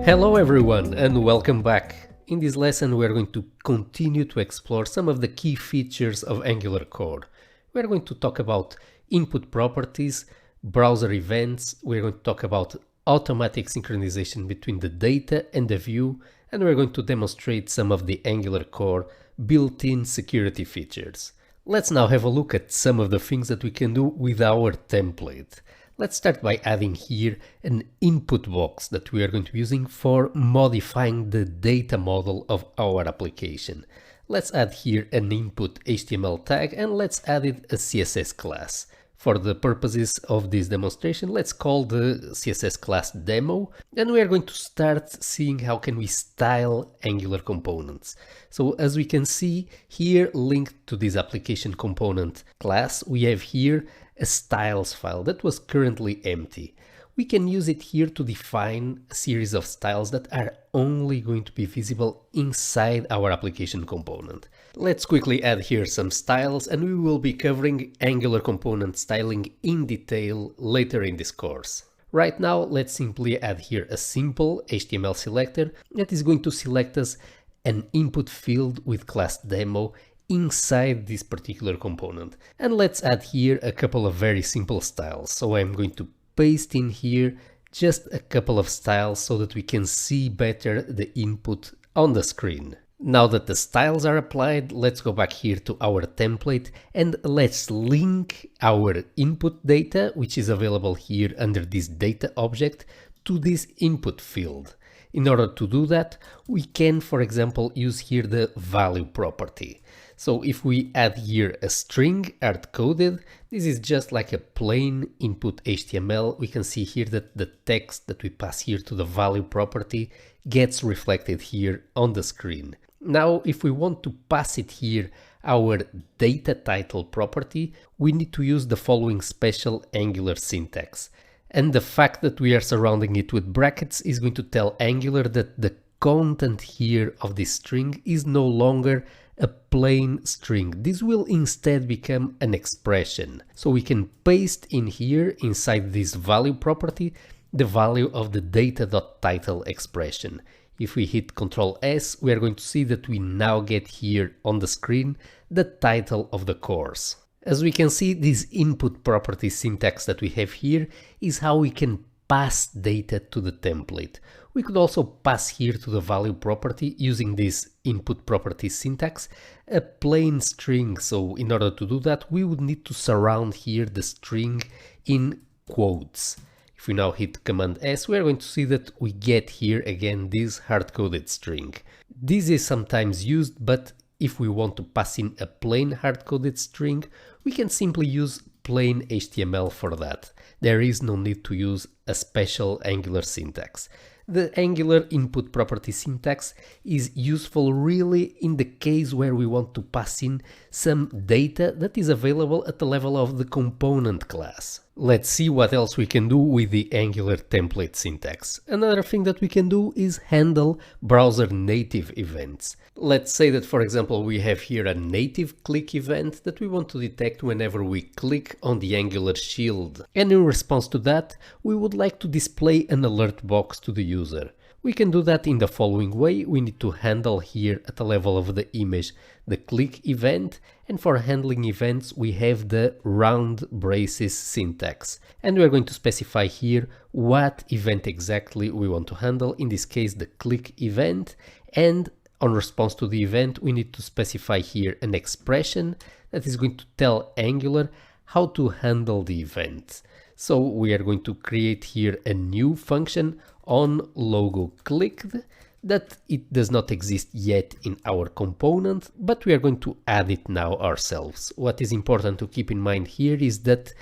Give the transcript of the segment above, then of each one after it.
Hello everyone and welcome back. In this lesson we are going to continue to explore some of the key features of Angular code. We are going to talk about input properties, browser events, we are going to talk about automatic synchronization between the data and the view, and we are going to demonstrate some of the Angular core built-in security features. Let's now have a look at some of the things that we can do with our template. Let's start by adding here an input box that we are going to be using for modifying the data model of our application. Let's add here an input HTML tag and let's add it a CSS class. For the purposes of this demonstration, let's call the CSS class demo, and we are going to start seeing how can we style Angular components. So as we can see here, linked to this application component class, we have here a styles file that was currently empty. We can use it here to define a series of styles that are only going to be visible inside our application component. Let's quickly add here some styles, and we will be covering Angular component styling in detail later in this course. Right now, let's simply add here a simple HTML selector that is going to select us an input field with class demo inside this particular component. And let's add here a couple of very simple styles. So I'm going to paste in here just a couple of styles so that we can see better the input on the screen. Now that the styles are applied, let's go back here to our template and let's link our input data, which is available here under this data object, to this input field. In order to do that, we can, for example, use here the value property. So if we add here a string hard-coded, this is just like a plain input HTML. We can see here that the text that we pass here to the value property gets reflected here on the screen. Now, if we want to pass it here our data title property, we need to use the following special Angular syntax. And the fact that we are surrounding it with brackets is going to tell Angular that the content here of this string is no longer a plain string. This will instead become an expression. So we can paste in here inside this value property the value of the data.title expression. If we hit Ctrl S, we are going to see that we now get here on the screen the title of the course. As we can see, this input property syntax that we have here is how we can pass data to the template. We could also pass here to the value property using this input property syntax a plain string. So in order to do that, we would need to surround here the string in quotes. If we now hit Command S, we are going to see that we get here again this hard-coded string. This is sometimes used, but if we want to pass in a plain hard-coded string, we can simply use plain HTML for that. There is no need to use a special Angular syntax. The Angular input property syntax is useful really in the case where we want to pass in some data that is available at the level of the component class. Let's see what else we can do with the Angular template syntax. Another thing that we can do is handle browser native events. Let's say that, for example, we have here a native click event that we want to detect whenever we click on the Angular shield. And in response to that, we would like to display an alert box to the user. We can do that in the following way. We need to handle here at the level of the image the click event, and for handling events we have the round braces syntax. And we are going to specify here what event exactly we want to handle, in this case the click event, and on response to the event we need to specify here an expression that is going to tell Angular how to handle the event. So we are going to create here a new function on logo clicked that it does not exist yet in our component, but we are going to add it now ourselves. What is important to keep in mind here is that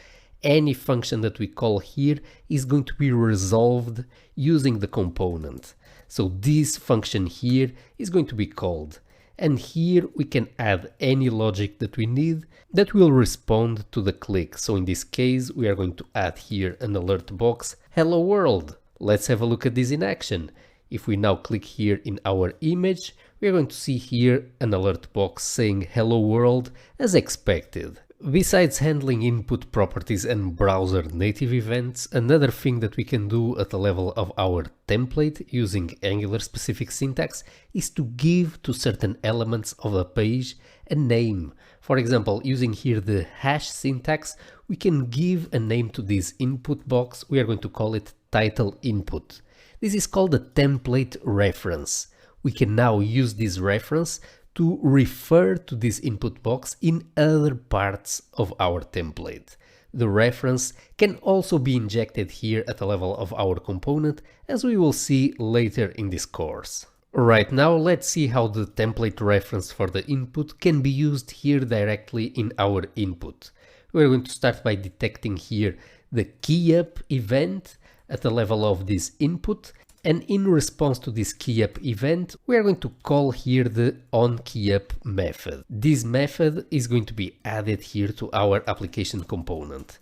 any function that we call here is going to be resolved using the component. So this function here is going to be called, and here we can add any logic that we need that will respond to the click. So in this case we are going to add here an alert box, hello world. Let's have a look at this in action. If we now click here in our image, we are going to see here an alert box saying hello world as expected. Besides handling input properties and browser native events, another thing that we can do at the level of our template using Angular specific syntax is to give to certain elements of a page a name. For example, using here the hash syntax, we can give a name to this input box. We are going to call it title input. This is called a template reference. We can now use this reference to refer to this input box in other parts of our template. The reference can also be injected here at the level of our component, as we will see later in this course. Right now, let's see how the template reference for the input can be used here directly in our input. We're going to start by detecting here the keyup event at the level of this input. And in response to this keyup event, we are going to call here the onKeyUp method. This method is going to be added here to our application component.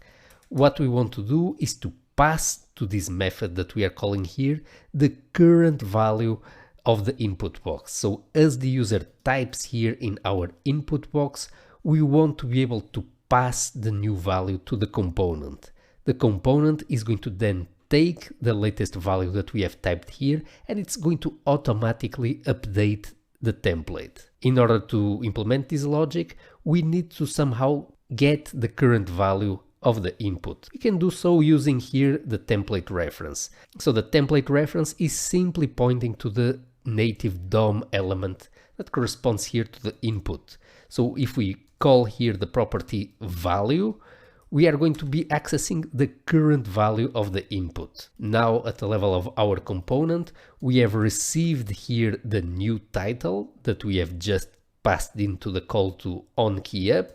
What we want to do is to pass to this method that we are calling here the current value of the input box. So as the user types here in our input box, we want to be able to pass the new value to the component. The component is going to then take the latest value that we have typed here, and it's going to automatically update the template. In order to implement this logic, we need to somehow get the current value of the input. We can do so using here the template reference. So the template reference is simply pointing to the native DOM element that corresponds here to the input. So if we call here the property value, we are going to be accessing the current value of the input. Now at the level of our component, we have received here the new title that we have just passed into the call to onKeyUp,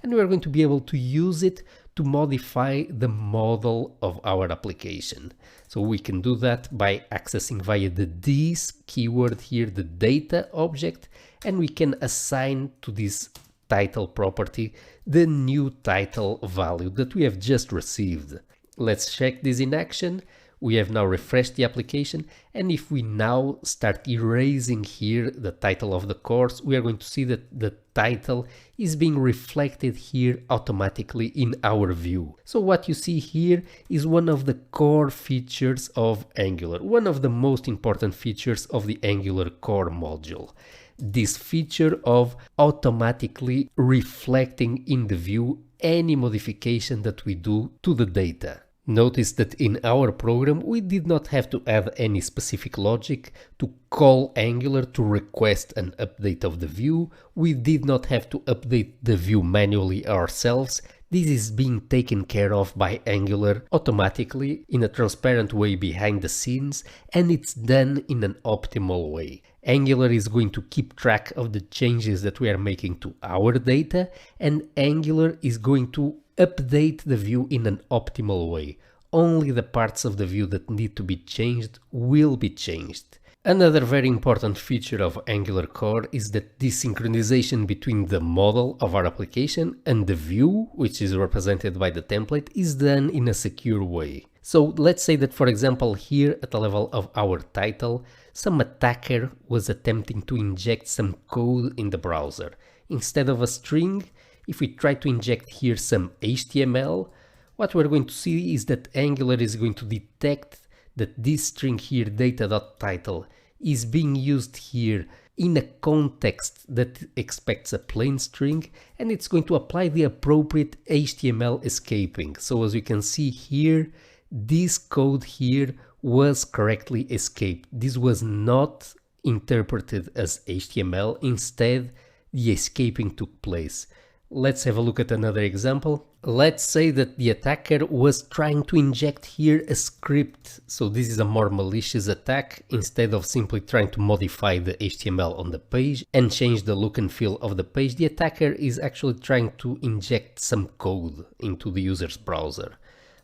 and we are going to be able to use it to modify the model of our application. So we can do that by accessing via the this keyword here, the data object, and we can assign to this title property the new title value that we have just received. Let's check this in action. We have now refreshed the application, and if we now start erasing here the title of the course, we are going to see that the title is being reflected here automatically in our view. So what you see here is one of the core features of Angular, one of the most important features of the Angular core module. This feature of automatically reflecting in the view any modification that we do to the data. Notice that in our program we did not have to add any specific logic to call Angular to request an update of the view. We did not have to update the view manually ourselves. This is being taken care of by Angular automatically in a transparent way behind the scenes, and it's done in an optimal way. Angular is going to keep track of the changes that we are making to our data, and Angular is going to update the view in an optimal way. Only the parts of the view that need to be changed will be changed. Another very important feature of Angular core is that this synchronization between the model of our application and the view, which is represented by the template, is done in a secure way. So let's say that, for example, here at the level of our title, some attacker was attempting to inject some code in the browser. Instead of a string, if we try to inject here some HTML, what we're going to see is that Angular is going to detect that this string here, data.title, is being used here in a context that expects a plain string, and it's going to apply the appropriate HTML escaping. So as you can see here, this code here was correctly escaped. This was not interpreted as HTML. Instead, the escaping took place. Let's have a look at another example. Let's say that the attacker was trying to inject here a script. So this is a more malicious attack. Instead of simply trying to modify the HTML on the page and change the look and feel of the page, the attacker is actually trying to inject some code into the user's browser.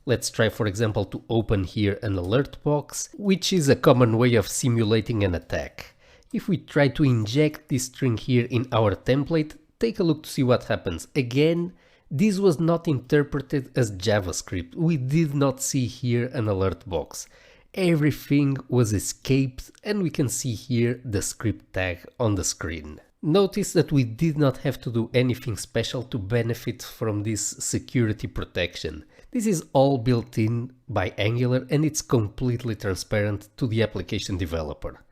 Let's try, for example, to open here an alert box, which is a common way of simulating an attack. If we try to inject this string here in our template, take a look to see what happens. Again, this was not interpreted as JavaScript. We did not see here an alert box. Everything was escaped, and we can see here the script tag on the screen. Notice that we did not have to do anything special to benefit from this security protection. This is all built in by Angular and it's completely transparent to the application developer.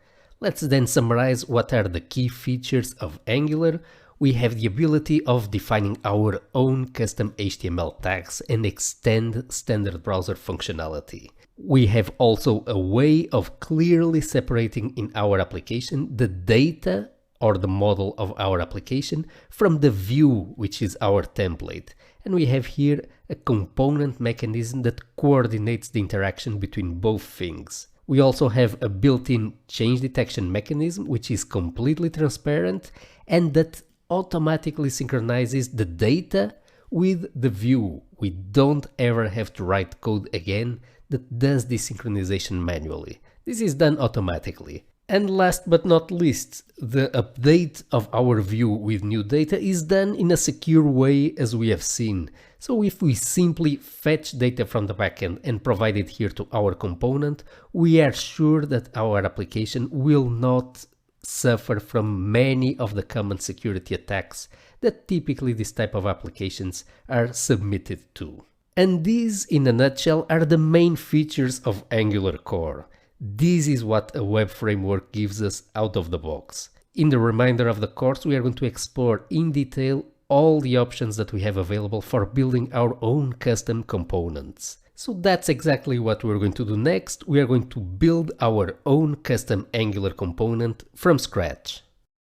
Let's then summarize what are the key features of Angular. We have the ability of defining our own custom HTML tags and extend standard browser functionality. We have also a way of clearly separating in our application the data or the model of our application from the view, which is our template. And we have here a component mechanism that coordinates the interaction between both things. We also have a built-in change detection mechanism, which is completely transparent and that automatically synchronizes the data with the view. We don't ever have to write code again that does this synchronization manually. This is done automatically. And last but not least, the update of our view with new data is done in a secure way, as we have seen. So if we simply fetch data from the backend and provide it here to our component, we are sure that our application will not suffer from many of the common security attacks that typically this type of applications are submitted to. And these, in a nutshell, are the main features of Angular Core. This is what a web framework gives us out of the box. In the remainder of the course, we are going to explore in detail all the options that we have available for building our own custom components. So that's exactly what we're going to do next. We are going to build our own custom Angular component from scratch.